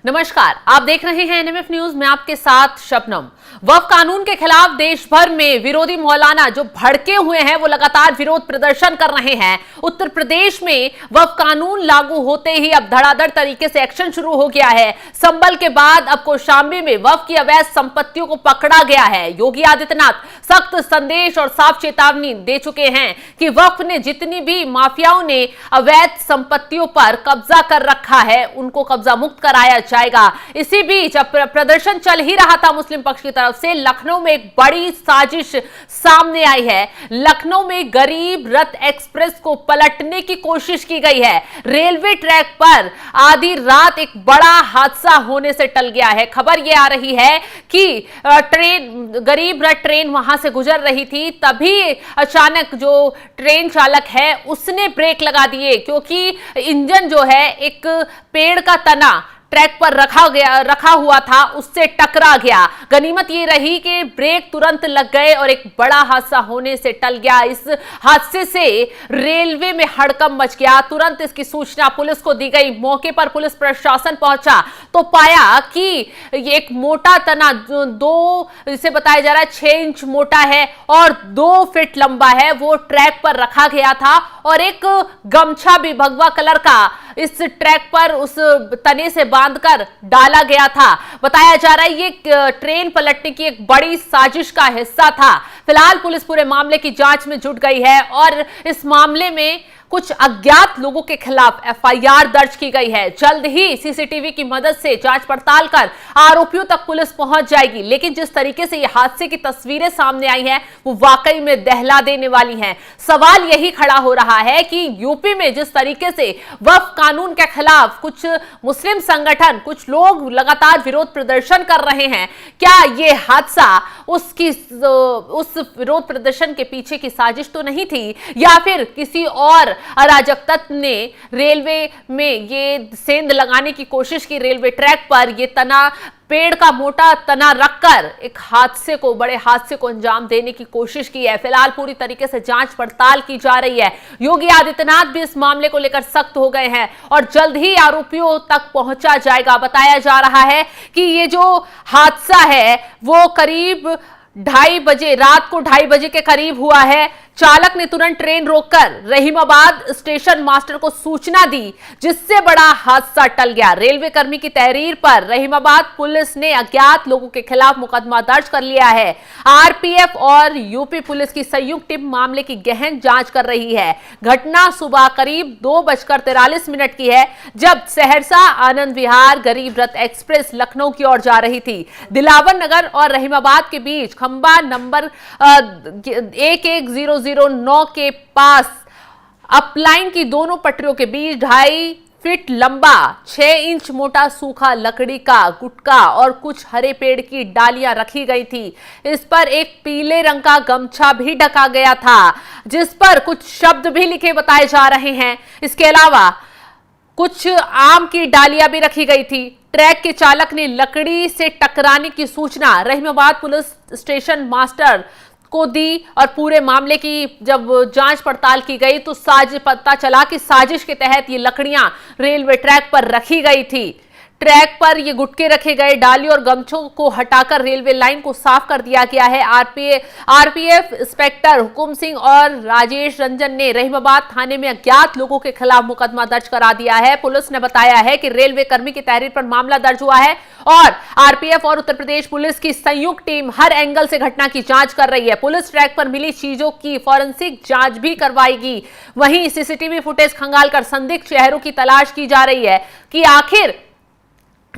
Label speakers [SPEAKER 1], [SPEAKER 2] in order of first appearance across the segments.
[SPEAKER 1] नमस्कार, आप देख रहे हैं एनएमएफ न्यूज में आपके साथ शबनम। वक्फ कानून के खिलाफ देश भर में विरोधी मौलाना जो भड़के हुए हैं वो लगातार विरोध प्रदर्शन कर रहे हैं। उत्तर प्रदेश में वक्फ कानून लागू होते ही अब धड़ाधड़ तरीके से एक्शन शुरू हो गया है। संभल के बाद अब कौशाम्बी में वक्फ की अवैध संपत्तियों को पकड़ा गया है। योगी आदित्यनाथ सख्त संदेश और साफ चेतावनी दे चुके हैं कि वक्फ ने जितनी भी माफियाओं ने अवैध संपत्तियों पर कब्जा कर रखा है उनको कब्जा मुक्त कराया जाएगा। इसी बीच अब प्रदर्शन चल ही रहा था मुस्लिम पक्ष की तरफ से, लखनऊ में एक बड़ी साजिश सामने आई है। लखनऊ में गरीब रथ एक्सप्रेस को पलटने की कोशिश की गई है। रेलवे ट्रैक पर आधी रात एक बड़ा हादसा होने से टल गया है। खबर यह आ रही है कि गरीब रथ ट्रेन वहां से गुजर रही थी, तभी अचानक जो ट्रेन चालक है उसने ब्रेक लगा दिए, क्योंकि इंजन जो है एक पेड़ का तना ट्रैक पर रखा हुआ था, उससे टकरा गया। गनीमत ये रही कि ब्रेक तुरंत लग गए और एक बड़ा हादसा होने से टल गया। इस हादसे से रेलवे में हड़कंप मच गया। तुरंत इसकी सूचना पुलिस को दी गई। मौके पर पुलिस प्रशासन पहुंचा तो पाया कि एक मोटा तना दो, इसे बताया जा रहा है 6 इंच मोटा है और 2 फीट लंबा है, वो ट्रैक पर रखा गया था और एक गमछा भी भगवा कलर का इस ट्रैक पर उस तने से बांधकर डाला गया था। बताया जा रहा है ये ट्रेन पलटने की एक बड़ी साजिश का हिस्सा था। फिलहाल पुलिस पूरे मामले की जांच में जुट गई है और इस मामले में कुछ अज्ञात लोगों के खिलाफ एफआईआर दर्ज की गई है। जल्द ही सीसीटीवी की मदद से जांच पड़ताल कर आरोपियों तक पुलिस पहुंच जाएगी। लेकिन जिस तरीके से ये हादसे की तस्वीरें सामने आई हैं वो वाकई में दहला देने वाली हैं। सवाल यही खड़ा हो रहा है कि यूपी में जिस तरीके से वक्फ कानून के खिलाफ कुछ मुस्लिम संगठन, कुछ लोग लगातार विरोध प्रदर्शन कर रहे हैं, क्या ये हादसा उस विरोध प्रदर्शन के पीछे की साजिश तो नहीं थी, या फिर किसी और अराजक तत्व ने रेलवे में ये सेंध लगाने की कोशिश की। रेलवे ट्रैक पर ये तना, पेड़ का मोटा तना रखकर एक बड़े हादसे को अंजाम देने की कोशिश की है। फिलहाल पूरी तरीके से जांच पड़ताल की जा रही है। योगी आदित्यनाथ भी इस मामले को लेकर सख्त हो गए हैं और जल्द ही आरोपियों तक पहुंचा जाएगा। बताया जा रहा है कि ये जो हादसा है वो करीब 2:30 बजे, रात को 2:30 बजे के करीब हुआ है। चालक ने तुरंत ट्रेन रोककर रहीमाबाद स्टेशन मास्टर को सूचना दी, जिससे बड़ा हादसा टल गया। रेलवे कर्मी की तहरीर पर रहीमाबाद पुलिस ने अज्ञात लोगों के खिलाफ मुकदमा दर्ज कर लिया है। आरपीएफ और यूपी पुलिस की संयुक्त टीम मामले की गहन जांच कर रही है। घटना सुबह करीब 2:43 की है, जब सहरसा आनंद विहार गरीब रथ एक्सप्रेस लखनऊ की ओर जा रही थी। दिलावर नगर और रहीमाबाद के बीच खंबा नंबर 1109 के पास अपलाइन की दोनों पटरियों के बीच 2.5 फीट लंबा 6 इंच मोटा सूखा लकड़ी का गुटका और कुछ हरे पेड़ की डालियां रखी गई थी। इस पर एक पीले रंग का गमछा भी ढका गया था, जिस पर कुछ शब्द भी लिखे बताए जा रहे हैं। इसके अलावा कुछ आम की डालियां भी रखी गई थी। ट्रैक के चालक ने लकड़ी से टकराने की सूचना रहीमाबाद पुलिस स्टेशन मास्टर को दी और पूरे मामले की जब जांच पड़ताल की गई तो पता चला कि साजिश के तहत ये लकड़ियां रेलवे ट्रैक पर रखी गई थी। ट्रैक पर ये गुटके रखे गए, डाली और गमछों को हटाकर रेलवे लाइन को साफ कर दिया गया है। आरपीएफ इंस्पेक्टर हुकुम सिंह और राजेश रंजन ने रहीमाबाद थाने में अज्ञात लोगों के खिलाफ मुकदमा दर्ज करा दिया है। पुलिस ने बताया है कि रेलवे कर्मी की तहरीर पर मामला दर्ज हुआ है और आरपीएफ और उत्तर प्रदेश पुलिस की संयुक्त टीम हर एंगल से घटना की जांच कर रही है। पुलिस ट्रैक पर मिली चीजों की फॉरेंसिक जांच भी करवाएगी। वहीं सीसीटीवी फुटेज खंगालकर संदिग्ध चेहरों की तलाश की जा रही है कि आखिर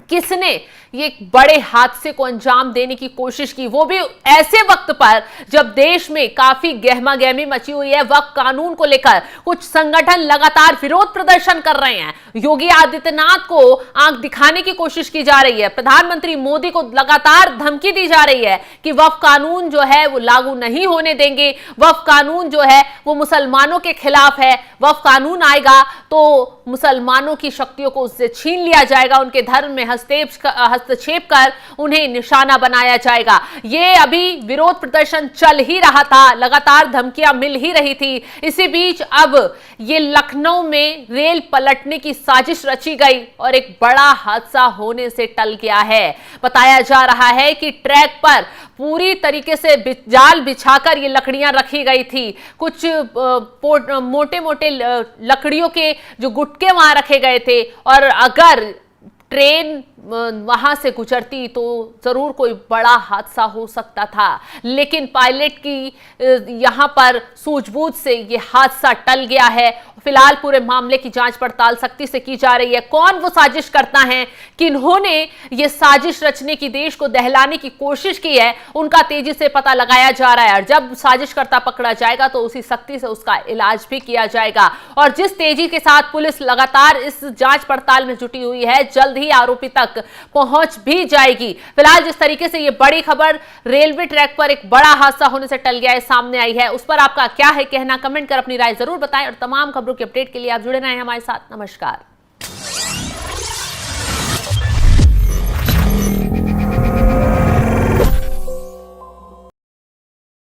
[SPEAKER 1] किसने ये बड़े हादसे को अंजाम देने की कोशिश की, वो भी ऐसे वक्त पर जब देश में काफी गहमागहमी मची हुई है। वक्फ कानून को लेकर कुछ संगठन लगातार विरोध प्रदर्शन कर रहे हैं। योगी आदित्यनाथ को आंख दिखाने की कोशिश की जा रही है। प्रधानमंत्री मोदी को लगातार धमकी दी जा रही है कि वक्फ कानून जो है वो लागू नहीं होने देंगे। वक्फ कानून जो है वो मुसलमानों के खिलाफ है। वक्फ कानून आएगा तो मुसलमानों की शक्तियों को उससे छीन लिया जाएगा, उनके धर्म में हस्तक्षेप हस्तक्षेप कर उन्हें निशाना बनाया जाएगा। ये अभी विरोध प्रदर्शन चल ही रहा था, लगातार धमकियां मिल ही रही थी। इसी बीच अब ये लखनऊ में रेल पलटने की साजिश रची गई और एक बड़ा हादसा होने से टल गया है। बताया जा रहा है कि ट्रैक पर पूरी तरीके से जाल बिछाकर ये लकड़ियां रखी गई थी। कुछ मोटे मोटे लकड़ियों के जो गुटके वहां रखे गए थे और अगर ट्रेन वहां से गुजरती तो जरूर कोई बड़ा हादसा हो सकता था, लेकिन पायलट की यहां पर सूझबूझ से यह हादसा टल गया है। फिलहाल पूरे मामले की जांच पड़ताल सख्ती से की जा रही है। कौन वो साजिश करता है, किन्होंने ये साजिश रचने की, देश को दहलाने की कोशिश की है, उनका तेजी से पता लगाया जा रहा है। और जब साजिशकर्ता पकड़ा जाएगा तो उसी सख्ती से उसका इलाज भी किया जाएगा। और जिस तेजी के साथ पुलिस लगातार इस जांच पड़ताल में जुटी हुई है, जल्द ही आरोपी तक पहुंच भी जाएगी। फिलहाल जिस तरीके से ये बड़ी खबर रेलवे ट्रैक पर एक बड़ा हादसा होने से टल गया है, सामने आई है, उस पर आपका क्या है कहना, कमेंट कर अपनी राय जरूर बताएं। और तमाम खबरों की अपडेट के लिए आप जुड़े रहें हमारे साथ। नमस्कार।